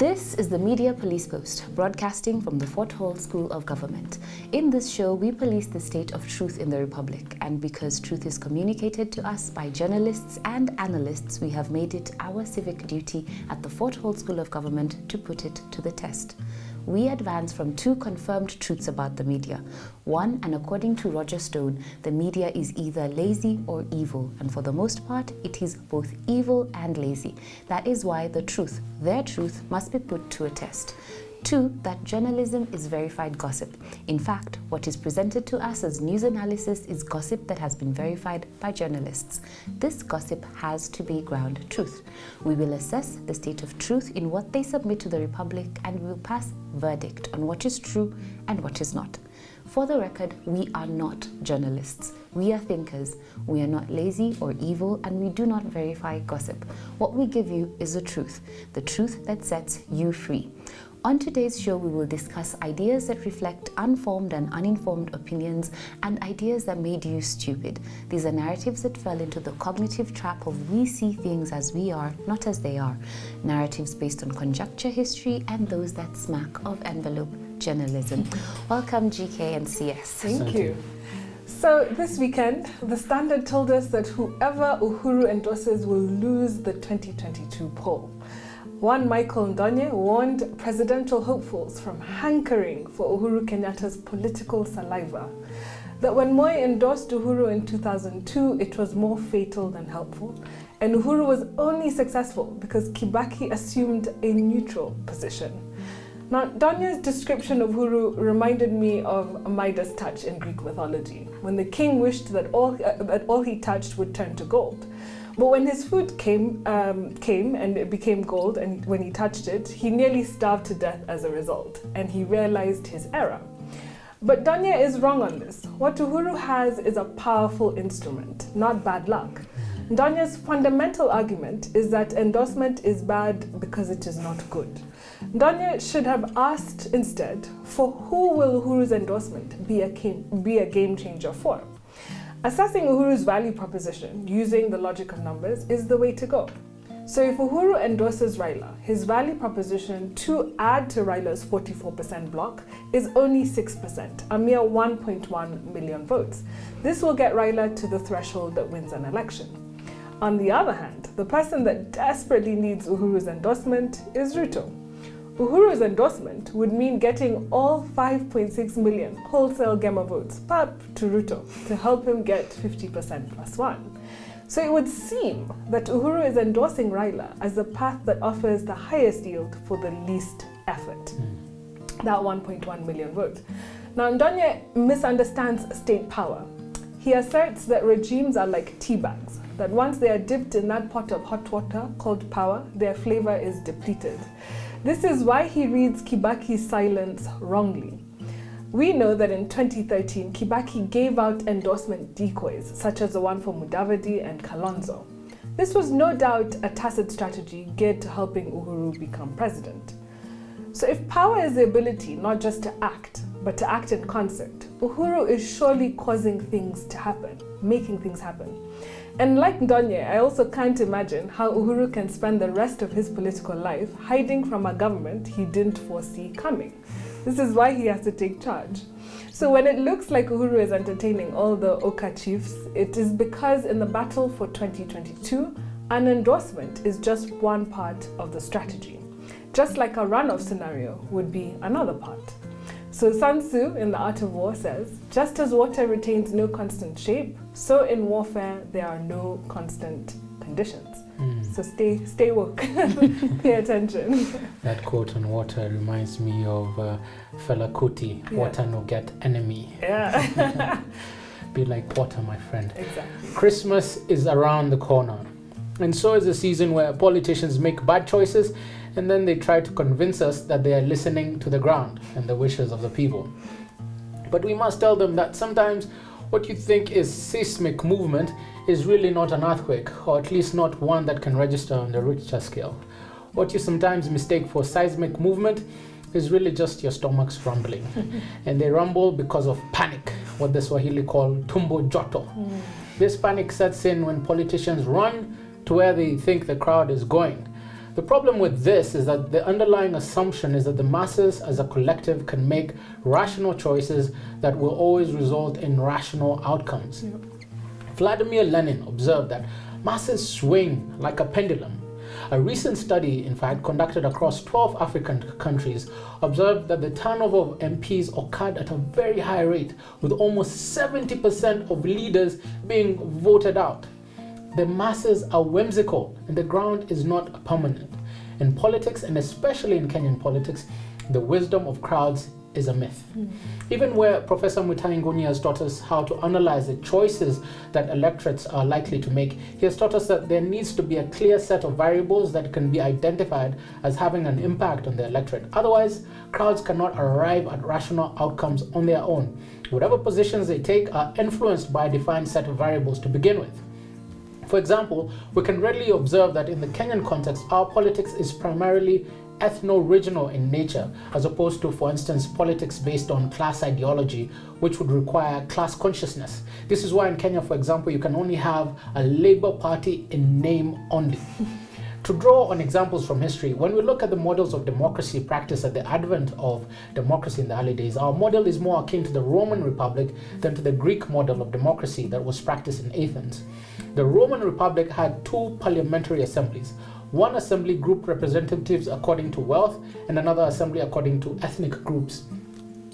This is the Media Police Post, broadcasting from the Fort Hall School of Government. In this show, we police the state of truth in the Republic, and because truth is communicated to us by journalists and analysts, we have made it our civic duty at the Fort Hall School of Government to put it to the test. We advance from two confirmed truths about the media. One, and according to Roger Stone, the media is either lazy or evil, and for the most part, it is both evil and lazy. That is why the truth, their truth, must be put to a test. Two, that journalism is verified gossip. In fact, what is presented to us as news analysis is gossip that has been verified by journalists. This gossip has to be ground truth. We will assess the state of truth in what they submit to the Republic, and we will pass verdict on what is true and what is not. For the record, we are not journalists. We are thinkers. We are not lazy or evil, and we do not verify gossip. What we give you is the truth that sets you free. On today's show, we will discuss ideas that reflect unformed and uninformed opinions and ideas that made you stupid. These are narratives that fell into the cognitive trap of we see things as we are, not as they are. Narratives based on conjecture history and those that smack of envelope journalism. Welcome, GK and CS. Thank you. So this weekend, the Standard told us that whoever Uhuru endorses will lose the 2022 poll. One Michael Ndonye warned presidential hopefuls from hankering for Uhuru Kenyatta's political saliva. That when Moi endorsed Uhuru in 2002, it was more fatal than helpful. And Uhuru was only successful because Kibaki assumed a neutral position. Now, Ndonye's description of Uhuru reminded me of Midas' touch in Greek mythology, when the king wished that all he touched would turn to gold. But when his food came and it became gold, and when he touched it, he nearly starved to death as a result, and he realized his error. But Ndonye is wrong on this. What Uhuru has is a powerful instrument, not bad luck. Ndonye's fundamental argument is that endorsement is bad because it is not good. Ndonye should have asked instead, for who will Uhuru's endorsement be a game changer for? Assessing Uhuru's value proposition using the logic of numbers is the way to go. So if Uhuru endorses RAILA, his value proposition to add to RAILA's 44% block is only 6%, a mere 1.1 million votes. This will get RAILA to the threshold that wins an election. On the other hand, the person that desperately needs Uhuru's endorsement is Ruto. Uhuru's endorsement would mean getting all 5.6 million wholesale Gema votes up to Ruto to help him get 50% plus one. So it would seem that Uhuru is endorsing RAILA as the path that offers the highest yield for the least effort, that 1.1 million votes. Now, Ndonye misunderstands state power. He asserts that regimes are like tea bags, that once they are dipped in that pot of hot water called power, their flavor is depleted. This is why he reads Kibaki's silence wrongly. We know that in 2013, Kibaki gave out endorsement decoys, such as the one for Mudavadi and Kalonzo. This was no doubt a tacit strategy geared to helping Uhuru become president. So if power is the ability not just to act, but to act in concert, Uhuru is surely causing things to happen, making things happen. And like Ndonye, I also can't imagine how Uhuru can spend the rest of his political life hiding from a government he didn't foresee coming. This is why he has to take charge. So when it looks like Uhuru is entertaining all the Oka chiefs, it is because in the battle for 2022, an endorsement is just one part of the strategy. Just like a runoff scenario would be another part. So Sun Tzu in The Art of War says, just as water retains no constant shape, so in warfare there are no constant conditions. So stay woke, pay attention. That quote on water reminds me of Fela Kuti, water no get enemy. Yeah. Be like water, my friend. Exactly. Christmas is around the corner. And so is a season where politicians make bad choices and then they try to convince us that they are listening to the ground and the wishes of the people. But we must tell them that sometimes what you think is seismic movement is really not an earthquake, or at least not one that can register on the Richter scale. What you sometimes mistake for seismic movement is really just your stomach's rumbling. And they rumble because of panic, what the Swahili call tumbo joto. This panic sets in when politicians run to where they think the crowd is going. The problem with this is that the underlying assumption is that the masses as a collective can make rational choices that will always result in rational outcomes. Yep. Vladimir Lenin observed that masses swing like a pendulum. A recent study, in fact, conducted across 12 African countries, observed that the turnover of MPs occurred at a very high rate, with almost 70% of leaders being voted out. The masses are whimsical and the ground is not permanent. In politics, and especially in Kenyan politics, the wisdom of crowds is a myth. Even where Professor Mutai Nguni has taught us how to analyze the choices that electorates are likely to make, he has taught us that there needs to be a clear set of variables that can be identified as having an impact on the electorate. Otherwise, crowds cannot arrive at rational outcomes on their own. Whatever positions they take are influenced by a defined set of variables to begin with. For example, we can readily observe that in the Kenyan context, our politics is primarily ethno-regional in nature, as opposed to, for instance, politics based on class ideology, which would require class consciousness. This is why in Kenya, for example, you can only have a Labour Party in name only. To draw on examples from history, when we look at the models of democracy practiced at the advent of democracy in the early days, our model is more akin to the Roman Republic than to the Greek model of democracy that was practiced in Athens. The Roman Republic had two parliamentary assemblies. One assembly grouped representatives according to wealth and another assembly according to ethnic groups.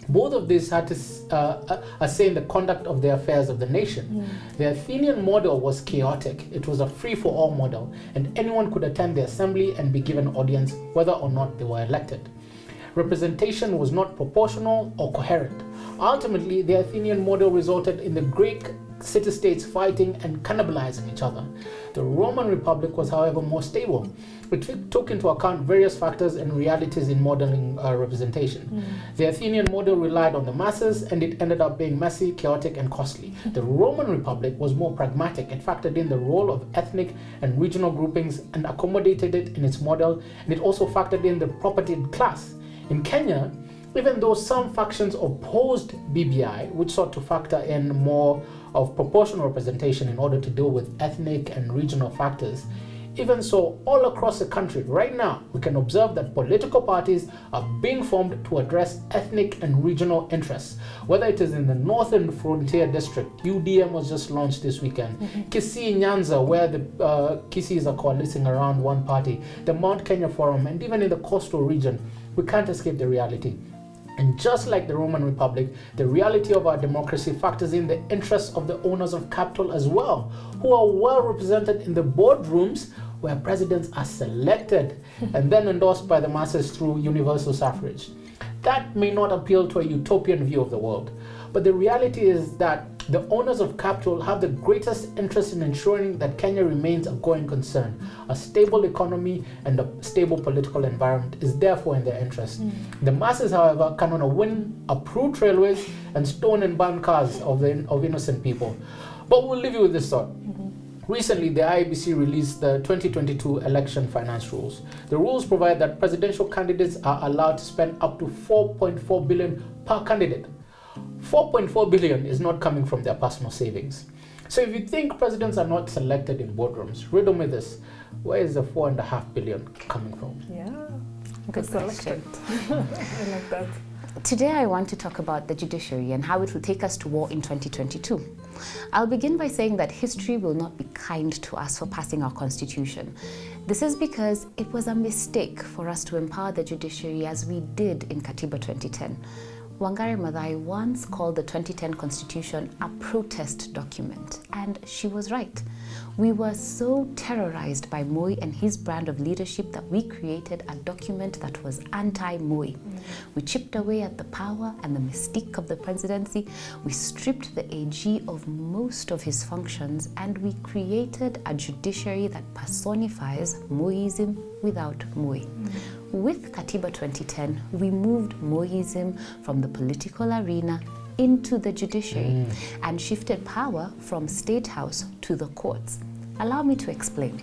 Both of these had a say in the conduct of the affairs of the nation. The Athenian model was chaotic. It was a free-for-all model, and anyone could attend the assembly and be given audience whether or not they were elected. Representation was not proportional or coherent. Ultimately, the Athenian model resulted in the Greek city-states fighting and cannibalizing each other. The Roman Republic was, however, more stable. It took into account various factors and realities in modeling representation. The Athenian model relied on the masses, and it ended up being messy, chaotic, and costly. The Roman Republic was more pragmatic. It factored in the role of ethnic and regional groupings and accommodated it in its model, and it also factored in the propertied class. In Kenya, even though some factions opposed BBI, which sought to factor in more of proportional representation in order to deal with ethnic and regional factors, even so, all across the country right now, we can observe that political parties are being formed to address ethnic and regional interests. Whether it is in the Northern Frontier District, UDM was just launched this weekend, Kisii Nyanza, where the Kisiis are coalescing around one party, the Mount Kenya Forum, and even in the coastal region, we can't escape the reality. And just like the Roman Republic, the reality of our democracy factors in the interests of the owners of capital as well, who are well represented in the boardrooms where presidents are selected and then endorsed by the masses through universal suffrage. That may not appeal to a utopian view of the world, but the reality is that the owners of capital have the greatest interest in ensuring that Kenya remains a going concern. A stable economy and a stable political environment is therefore in their interest. The masses, however, cannot win approved railways and stone and burn cars of innocent people. But we'll leave you with this thought. Recently, the IEBC released the 2022 election finance rules. The rules provide that presidential candidates are allowed to spend up to 4.4 billion per candidate. 4.4 billion is not coming from their personal savings. So if you think presidents are not selected in boardrooms, riddle me this: where is the 4.5 billion coming from? Yeah, Good selected. I like that. Today I want to talk about the judiciary and how it will take us to war in 2022. I'll begin by saying that history will not be kind to us for passing our constitution. This is because it was a mistake for us to empower the judiciary as we did in Katiba 2010. Wangari Maathai once called the 2010 Constitution a protest document, and she was right. We were so terrorized by Moi and his brand of leadership that we created a document that was anti-Moi. We chipped away at the power and the mystique of the presidency. We stripped the AG of most of his functions, and we created a judiciary that personifies Moism without Moi. With Katiba 2010, we moved Moism from the political arena into the judiciary and shifted power from State House to the courts. Allow me to explain.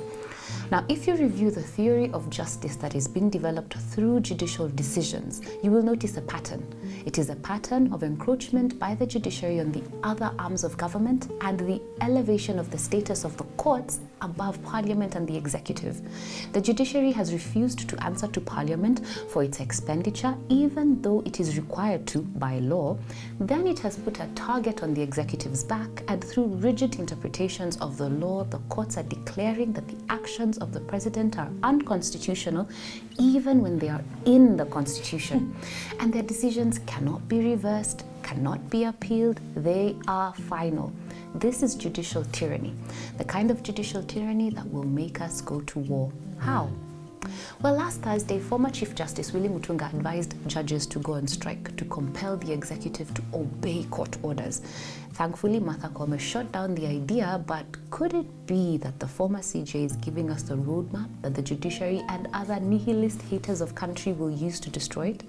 Now, if you review the theory of justice that is being developed through judicial decisions, you will notice a pattern. It is a pattern of encroachment by the judiciary on the other arms of government and the elevation of the status of the courts above Parliament and the executive. The judiciary has refused to answer to Parliament for its expenditure, even though it is required to by law. Then it has put a target on the executive's back, and through rigid interpretations of the law, the courts are declaring that the actions of the president are unconstitutional, even when they are in the Constitution. And their decisions cannot be reversed, cannot be appealed, they are final. This is judicial tyranny, the kind of judicial tyranny that will make us go to war. How? Well, last Thursday, former Chief Justice Willie Mutunga advised judges to go on strike to compel the executive to obey court orders. Thankfully, Martha Koome shot down the idea, but could it be that the former CJ is giving us the roadmap that the judiciary and other nihilist haters of country will use to destroy it?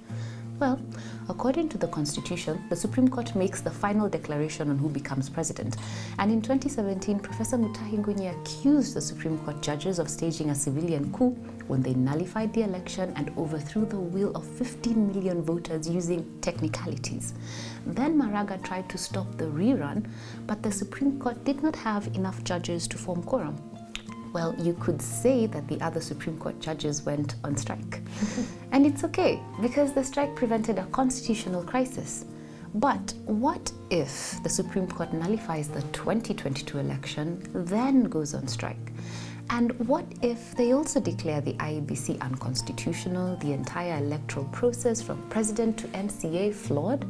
Well, according to the Constitution, the Supreme Court makes the final declaration on who becomes president. And in 2017, Professor Mutahi Ngunyi accused the Supreme Court judges of staging a civilian coup when they nullified the election and overthrew the will of 15 million voters using technicalities. Then Maraga tried to stop the rerun, but the Supreme Court did not have enough judges to form quorum. Well, you could say that the other Supreme Court judges went on strike. And it's okay, because the strike prevented a constitutional crisis. But what if the Supreme Court nullifies the 2022 election, then goes on strike? And what if they also declare the IEBC unconstitutional, the entire electoral process from president to MCA flawed?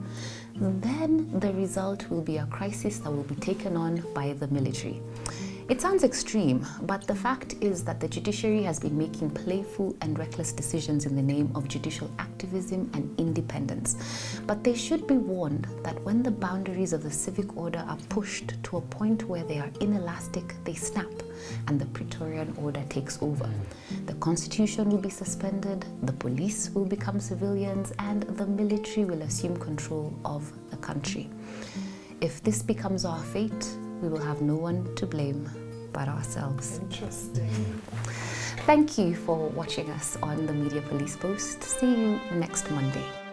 Then the result will be a crisis that will be taken on by the military. It sounds extreme, but the fact is that the judiciary has been making playful and reckless decisions in the name of judicial activism and independence. But they should be warned that when the boundaries of the civic order are pushed to a point where they are inelastic, they snap, and the Praetorian order takes over. The constitution will be suspended, the police will become civilians, and the military will assume control of the country. If this becomes our fate, we will have no one to blame but ourselves. Interesting. Thank you for watching us on the Media Police Post. See you next Monday.